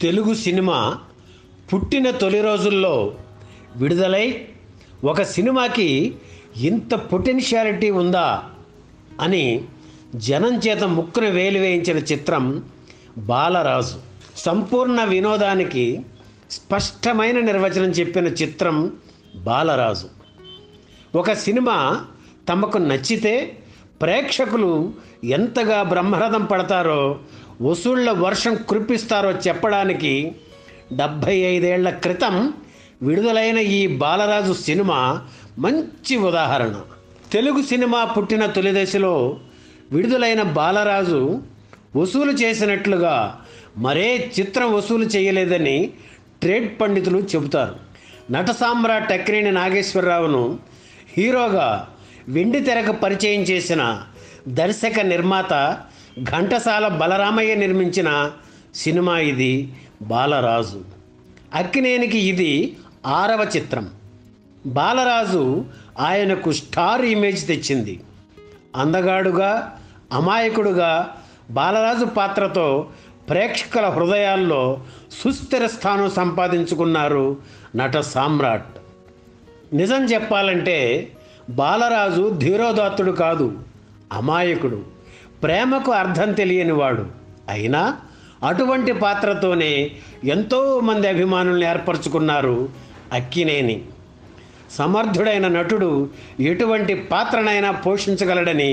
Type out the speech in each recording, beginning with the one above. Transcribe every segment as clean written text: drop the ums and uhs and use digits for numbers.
Telugu cinema పుట్టిన తొలి రోజుల్లో విడుదలై ఒక సినిమాకి ఇంత పొటెన్షియాలిటీ ఉందా అని జనం చేత ముక్కున వేలు వేయించిన చిత్రం బాలరాజు. సంపూర్ణ వినోదానికి స్పష్టమైన నిర్వచనం చెప్పిన చిత్రం బాలరాజు. ఒక సినిమా తమకు నచ్చితే ప్రేక్షకులు ఎంతగా బ్రహ్మరథం పడతారో, వసూళ్ల వర్షం కురిపిస్తారో చెప్పడానికి 75 ఏళ్ల క్రితం విడుదలైన ఈ బాలరాజు సినిమా మంచి ఉదాహరణ. తెలుగు సినిమా పుట్టిన తొలి దశలో విడుదలైన బాలరాజు వసూలు చేసినట్లుగా మరే చిత్రం వసూలు చేయలేదని ట్రేడ్ పండితులు చెబుతారు. నట సామ్రాట్ అక్కినేని నాగేశ్వరరావును హీరోగా వెండి తెరకు పరిచయం చేసిన దర్శక నిర్మాత ఘంటసాల బలరామయ్య నిర్మించిన సినిమా ఇది బాలరాజు. అక్కినేనికి ఇది 6వ చిత్రం. బాలరాజు ఆయనకు స్టార్ ఇమేజ్ తెచ్చింది. అందగాడుగా, అమాయకుడుగా బాలరాజు పాత్రతో ప్రేక్షకుల హృదయాల్లో సుస్థిర స్థానం సంపాదించుకున్నారు నట సామ్రాట్. నిజం చెప్పాలంటే బాలరాజు ధీరోదాత్తుడు కాదు, అమాయకుడు, ప్రేమకు అర్థం తెలియనివాడు. అయినా అటువంటి పాత్రతోనే ఎంతోమంది అభిమానులను ఏర్పరచుకున్నారు అక్కినేని. సమర్థుడైన నటుడు ఎటువంటి పాత్రనైనా పోషించగలడని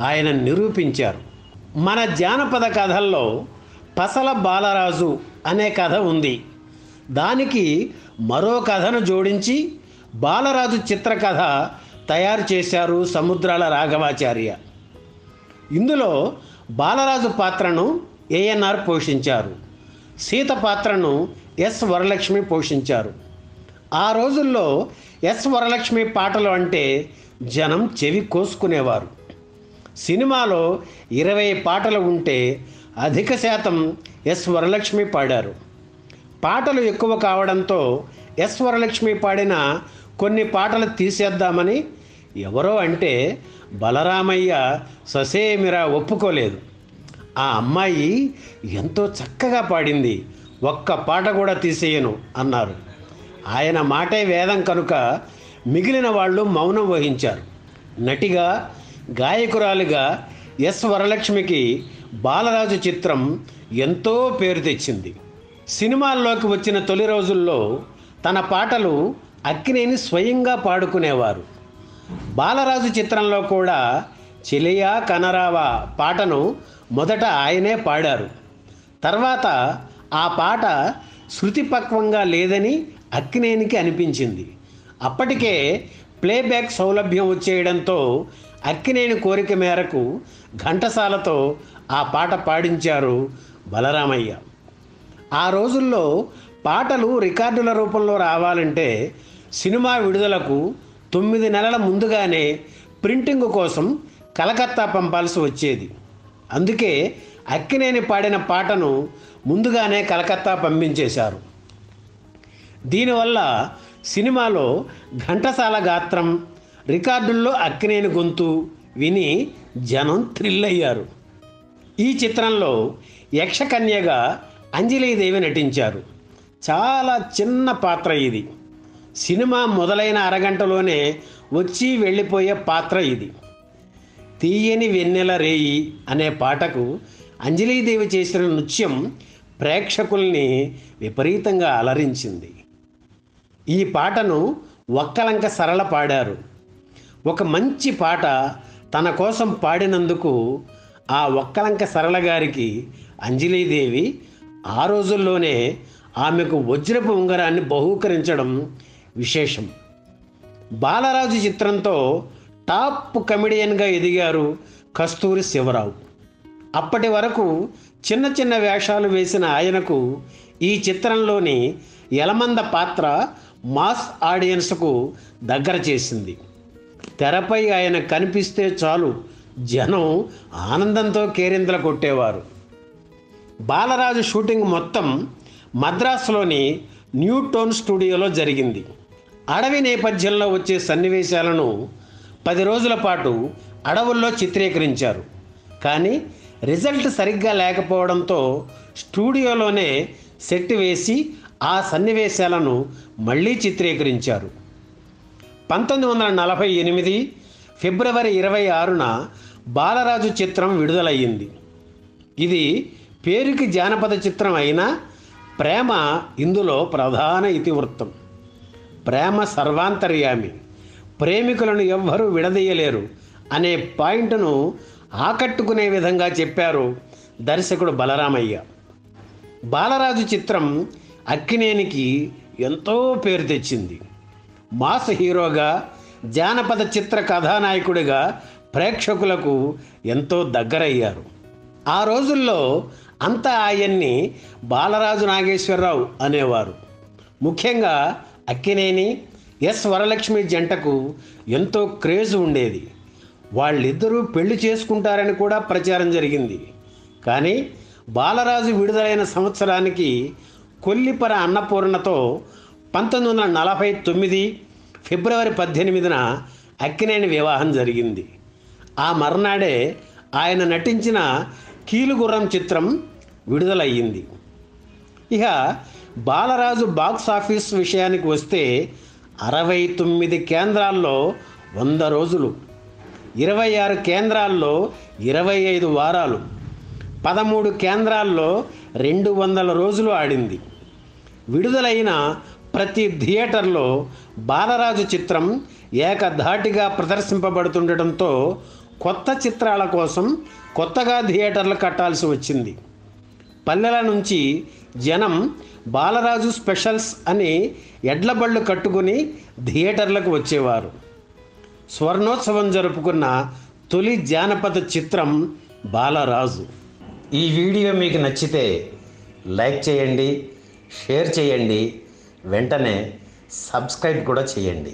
ఆయన నిరూపించారు. మన జానపద కథల్లో పసల బాలరాజు అనే కథ ఉంది. దానికి మరో కథను జోడించి బాలరాజు చిత్రకథ తయారు చేశారు సముద్రాల రాఘవాచార్య. ఇందులో బాలరాజు పాత్రను ఏఎన్ఆర్ పోషించారు. సీత పాత్రను ఎస్ వరలక్ష్మి పోషించారు. ఆ రోజుల్లో ఎస్ వరలక్ష్మి పాటలు అంటే జనం చెవి కోసుకునేవారు. సినిమాలో 20 పాటలు ఉంటే అధిక శాతం ఎస్ వరలక్ష్మి పాడారు. పాటలు ఎక్కువ కావడంతో ఎస్ వరలక్ష్మి పాడిన కొన్ని పాటలు తీసేద్దామని ఎవరో అంటే బలరామయ్య ససేమిరా ఒప్పుకోలేదు. ఆ అమ్మాయి ఎంతో చక్కగా పాడింది, ఒక్క పాట కూడా తీసేయను అన్నారు. ఆయన మాటే వేదం కనుక మిగిలిన వాళ్ళు మౌనం వహించారు. నటిగా, గాయకురాలిగా ఎస్ వరలక్ష్మికి బాలరాజు చిత్రం ఎంతో పేరు తెచ్చింది. సినిమాల్లోకి వచ్చిన తొలి రోజుల్లో తన పాటలు అక్కినేని స్వయంగా పాడుకునేవారు. బాలరాజు చిత్రంలో కూడా చెలియా కనరావా పాటను మొదట ఆయనే పాడారు. తర్వాత ఆ పాట శృతిపక్వంగా లేదని అక్కినేనికి అనిపించింది. అప్పటికే ప్లేబ్యాక్ సౌలభ్యం వచ్చేయడంతో అక్కినేని కోరిక మేరకు ఘంటసాలతో ఆ పాట పాడించారు బలరామయ్య. ఆ రోజుల్లో పాటలు రికార్డుల రూపంలో రావాలంటే సినిమా విడుదలకు 9 నెలల ముందుగానే ప్రింటింగ్ కోసం కలకత్తా పంపాల్సి వచ్చేది. అందుకే అక్కినేని పాడిన పాటను ముందుగానే కలకత్తా పంపించేశారు. దీనివల్ల సినిమాలో ఘంటసాల గాత్రం, రికార్డుల్లో అక్కినేని గొంతు విని జనం థ్రిల్ అయ్యారు. ఈ చిత్రంలో యక్షకన్యగా అంజలీదేవి నటించారు. చాలా చిన్న పాత్ర ఇది. సినిమా మొదలైన అరగంటలోనే వచ్చి వెళ్ళిపోయే పాత్ర ఇది. తీయని వెన్నెల రేయి అనే పాటకు అంజలీదేవి చేసిన నృత్యం ప్రేక్షకుల్ని విపరీతంగా అలరించింది. ఈ పాటను ఒక్కలంక సరళ పాడారు. ఒక మంచి పాట తన కోసం పాడినందుకు ఆ ఒక్కలంక సరళ గారికి అంజలీదేవి ఆ రోజుల్లోనే ఆమెకు వజ్రపు ఉంగరాన్ని బహూకరించడం విశేషం. బాలరాజు చిత్రంతో టాప్ కమెడియన్గా ఎదిగారు కస్తూరి శివరావు. అప్పటి వరకు చిన్న చిన్న వేషాలు వేసిన ఆయనకు ఈ చిత్రంలోని యలమంద పాత్ర మాస్ ఆడియన్స్కు దగ్గర చేసింది. తెరపై ఆయన కనిపిస్తే చాలు జనం ఆనందంతో కేరింతలు కొట్టేవారు. బాలరాజు షూటింగ్ మొత్తం మద్రాసులోని న్యూ టౌన్ స్టూడియోలో జరిగింది. అడవి నేపథ్యంలో వచ్చే సన్నివేశాలను 10 రోజుల పాటు అడవుల్లో చిత్రీకరించారు. కానీ రిజల్ట్ సరిగ్గా లేకపోవడంతో స్టూడియోలోనే సెట్ వేసి ఆ సన్నివేశాలను మళ్ళీ చిత్రీకరించారు. 1948 ఫిబ్రవరి 26న బాలరాజు చిత్రం విడుదలయ్యింది. ఇది పేరుకి జానపద చిత్రం అయినా ప్రేమ ఇందులో ప్రధాన ఇతివృత్తం. ప్రేమ సర్వాంతర్యామి, ప్రేమికులను ఎవ్వరూ విడదీయలేరు అనే పాయింట్ను ఆకట్టుకునే విధంగా చెప్పారు దర్శకుడు బలరామయ్య. బాలరాజు చిత్రం అక్కినేనికి ఎంతో పేరు తెచ్చింది. మాస్ హీరోగా, జానపద చిత్ర కథానాయకుడిగా ప్రేక్షకులకు ఎంతో దగ్గరయ్యారు. ఆ రోజుల్లో అంతా ఆయన్ని బాలరాజు నాగేశ్వరరావు అనేవారు. ముఖ్యంగా అక్కినేని, ఎస్ వరలక్ష్మి జంటకు ఎంతో క్రేజ్ ఉండేది. వాళ్ళిద్దరూ పెళ్లి చేసుకుంటారని కూడా ప్రచారం జరిగింది. కానీ బాలరాజు విడుదలైన సంవత్సరానికి కొల్లిపర అన్నపూర్ణతో 1949 ఫిబ్రవరి 18న అక్కినేని వివాహం జరిగింది. ఆ మర్నాడే ఆయన నటించిన కీలుగుర్రం చిత్రం విడుదలయ్యింది. ఇక బాలరాజు బాక్స్ ఆఫీస్ విషయానికి వస్తే 69 కేంద్రాల్లో 100 రోజులు, 26 కేంద్రాల్లో 25 వారాలు, 13 కేంద్రాల్లో 200 రోజులు ఆడింది. విడుదలైన ప్రతి థియేటర్లో బాలరాజు చిత్రం ఏకధాటిగా ప్రదర్శింపబడుతుండటంతో కొత్త చిత్రాల కోసం కొత్తగా థియేటర్లు కట్టాల్సి వచ్చింది. పల్లెల నుంచి జనం బాలరాజు స్పెషల్స్ అని ఎడ్లబళ్ళు కట్టుకుని థియేటర్లకు వచ్చేవారు. స్వర్ణోత్సవం జరుపుకున్న తొలి జానపద చిత్రం బాలరాజు. ఈ వీడియో మీకు నచ్చితే లైక్ చేయండి, షేర్ చేయండి, వెంటనే సబ్స్క్రైబ్ కూడా చేయండి.